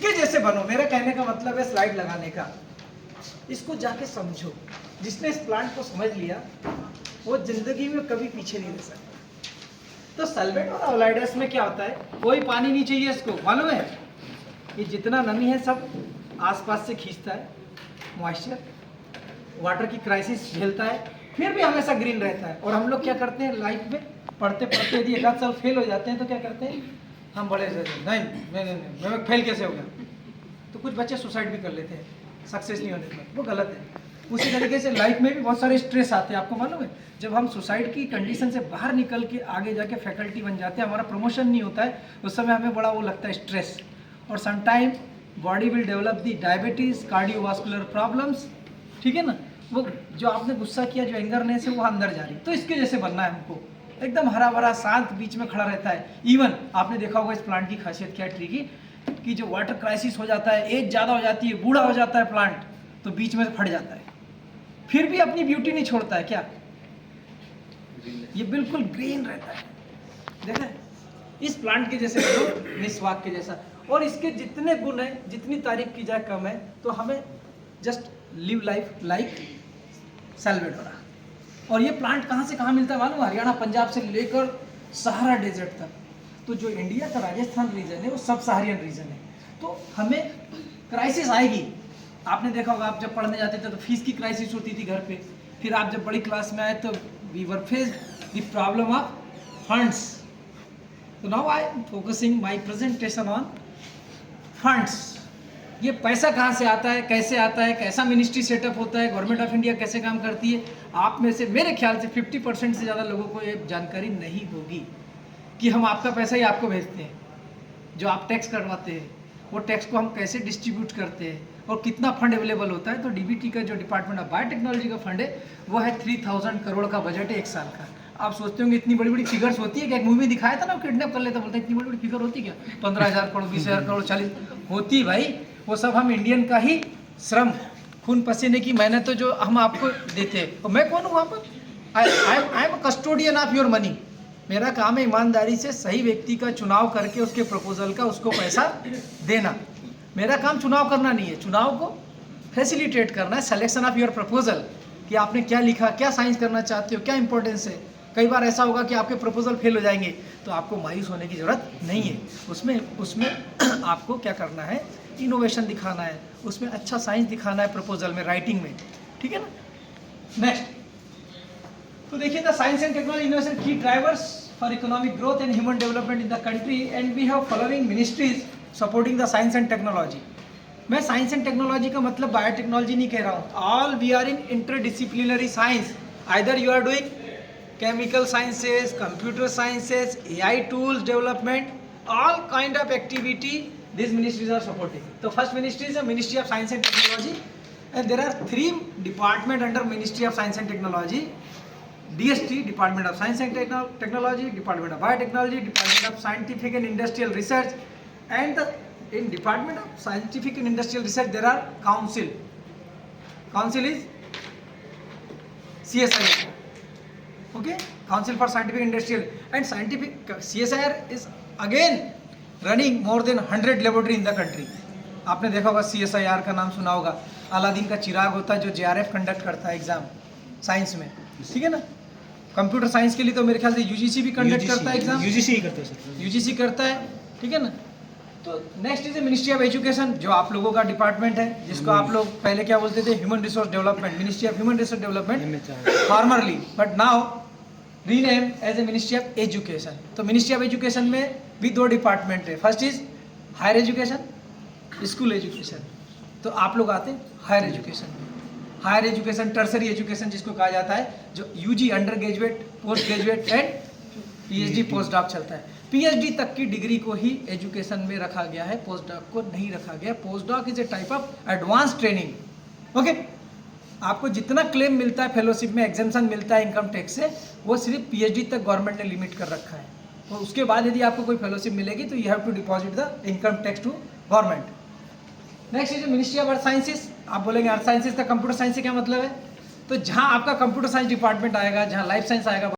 इसके जैसे बनो। मेरा कहने का मतलब है स्लाइड लगाने का, इसको जाके समझो। जिसने इस प्लांट को समझ लिया वो जिंदगी में कभी पीछे नहीं रह सकता। तो सल्फेट और ऑलाइडस में क्या होता है, कोई पानी नहीं चाहिए इसको, मालूम है? ये जितना नमी है सब आसपास से खींचता है, मॉइस्चर, वाटर की क्राइसिस झेलता है, फिर भी हमेशा ग्रीन रहता है। और हम लोग क्या करते हैं लाइफ में, पढ़ते पढ़ते यदि एक आध साल फेल हो जाते हैं तो क्या करते हैं हम, बड़े से नहीं मैं फेल कैसे हो गया। तो कुछ बच्चे सुसाइड भी कर लेते हैं सक्सेस नहीं होने पर, वो गलत है। उसी तरीके से लाइफ में भी बहुत सारे स्ट्रेस आते हैं, आपको मालूम है? जब हम सुसाइड की कंडीशन से बाहर निकल के आगे जाके फैकल्टी बन जाते हैं, हमारा प्रमोशन नहीं होता है, उस समय हमें बड़ा वो लगता है स्ट्रेस। और sometime body will develop the diabetes, cardiovascular problems, ठीक है ना? वो जो आपने गुस्सा किया, जो एंगरनेस है वो अंदर जा रही। तो इसके जैसे बनना है हमको, एकदम हरा भरा शांत, बीच में खड़ा रहता है। इवन आपने देखा होगा इस प्लांट की खासियत क्या है ट्री की, कि जो वाटर क्राइसिस हो जाता है, एज ज़्यादा हो जाती है, बूढ़ा हो जाता है प्लांट, तो बीच में से फट जाता है, फिर भी अपनी ब्यूटी नहीं छोड़ता है। क्या ये बिल्कुल ग्रीन रहता है? देखा, इस प्लांट के जैसे बनो, मिसवाक के जैसा। और इसके जितने गुण हैं, जितनी तारीफ की जाए कम है। तो हमें जस्ट लिव लाइफ लाइक सल्फेडोरा। और ये प्लांट कहाँ से कहाँ मिलता है मालूम? हरियाणा पंजाब से लेकर सहारा डेजर्ट तक। तो जो इंडिया का राजस्थान रीजन है वो सब सहारियन रीजन है। तो हमें क्राइसिस आएगी। आपने देखा होगा, आप जब पढ़ने जाते थे तो फीस की क्राइसिस होती थी घर पे। फिर आप जब बड़ी क्लास में आए तो we were face the problem of funds. तो now I am focusing my presentation on funds. ये पैसा कहाँ से आता है, कैसे आता है, कैसा मिनिस्ट्री सेटअप होता है, गवर्नमेंट ऑफ इंडिया कैसे काम करती है। आप में से मेरे ख्याल से 50% से ज़्यादा लोगों को ये जानकारी नहीं होगी कि हम आपका पैसा ही आपको भेजते हैं। जो आप टैक्स करवाते हैं वो टैक्स को हम कैसे डिस्ट्रीब्यूट करते हैं और कितना फंड अवेलेबल होता है। तो डीबीटी का जो डिपार्टमेंट ऑफ बायोटेक्नोलॉजी का फंड है वो है 3000 करोड़ का बजट है एक साल का। आप सोचते होंगे इतनी बड़ी बड़ी फिगर्स होती है क्या? एक मूवी दिखाया था ना, किडनैप कर लेता, बोलते इतनी बड़ी बड़ी फिगर होती क्या? 15,000 करोड़, 20,000 करोड़, 40 होती भाई। वो सब हम इंडियन का ही श्रम, खून पसीने की मेहनत, तो जो हम आपको देते हैं। और मैं कौन हूँ वहाँ पर? I am a custodian of your money. मेरा काम है ईमानदारी से सही व्यक्ति का चुनाव करके उसके प्रपोजल का उसको पैसा देना। मेरा काम चुनाव करना नहीं है, चुनाव को फैसिलिटेट करना है। सिलेक्शन ऑफ योर प्रपोजल, कि आपने क्या लिखा, क्या साइंस करना चाहते हो, क्या इंपॉर्टेंस है। कई बार ऐसा होगा कि आपके प्रपोजल फेल हो जाएंगे, तो आपको मायूस होने की ज़रूरत नहीं है। उसमें आपको क्या करना है, इनोवेशन दिखाना है, उसमें अच्छा साइंस दिखाना है प्रपोजल में, राइटिंग में, ठीक है ना? नेक्स्ट, तो देखिए, the science and technology innovation की drivers for economic growth and human development in the country, and we have following ministries supporting the science and technology. मैं साइंस एंड टेक्नोलॉजी का मतलब बायोटेक्नोलॉजी नहीं कह रहा हूँ। All we are in interdisciplinary science. Either you are doing chemical sciences, computer sciences, AI tools development, all kind of activity these ministries are supporting. So first ministry is the Ministry of Science and Technology, and there are 3 departments under Ministry of Science and Technology. DST, Department of Science and Technology, Department of Biotechnology, Department of Scientific and Industrial Research, and in Department of Scientific and Industrial Research there are council. Council is CSIR. Okay, Council for Scientific Industrial and Scientific. CSIR is again running more than 100 laboratory in the country. आपने देखा होगा CSIR का नाम सुना होगा। Aladdin का चिराग होता है जो JRF कंडक्ट करता है एग्जाम साइंस में, ठीक है ना? कंप्यूटर साइंस के लिए तो मेरे ख्याल से UGC भी कंडक्ट करता है एग्जाम। UGC ही करता है सर, UGC करता है, ठीक है ना? तो next is ministry of education, जो आप लोगों का डिपार्टमेंट है, जिसको आप लोग पहले क्या बोलते थे, human resource development, ministry of human resource development formerly, but now rename as a ministry of education. तो मिनिस्ट्री ऑफ एजुकेशन में भी 2 डिपार्टमेंट है। First is higher education, school education. तो आप लोग आते हैं हायर एजुकेशन में। हायर एजुकेशन, टर्सरी एजुकेशन जिसको कहा जाता है, जो UG under graduate, post graduate and PhD post doc चलता है। PhD तक की डिग्री को ही एजुकेशन में रखा गया है, पोस्ट डॉक को नहीं रखा गया। Post doc is a type of advance training. Okay, आपको जितना क्लेम मिलता है फेलोशिप में, एग्जेम्पशन मिलता है इनकम टैक्स से, वो सिर्फ PhD तक गवर्नमेंट ने लिमिट कर रखा है। तो उसके बाद यदि आपको कोई फेलोशिप मिलेगी तो you have to deposit the income tax to government. Next is ministry of earth sciences. आप बोलेंगे अर्थ साइंसेस का कंप्यूटर साइंस से क्या मतलब है? तो जहाँ आपका कंप्यूटर साइंस डिपार्टमेंट आएगा, जहाँ लाइफ साइंस आएगा,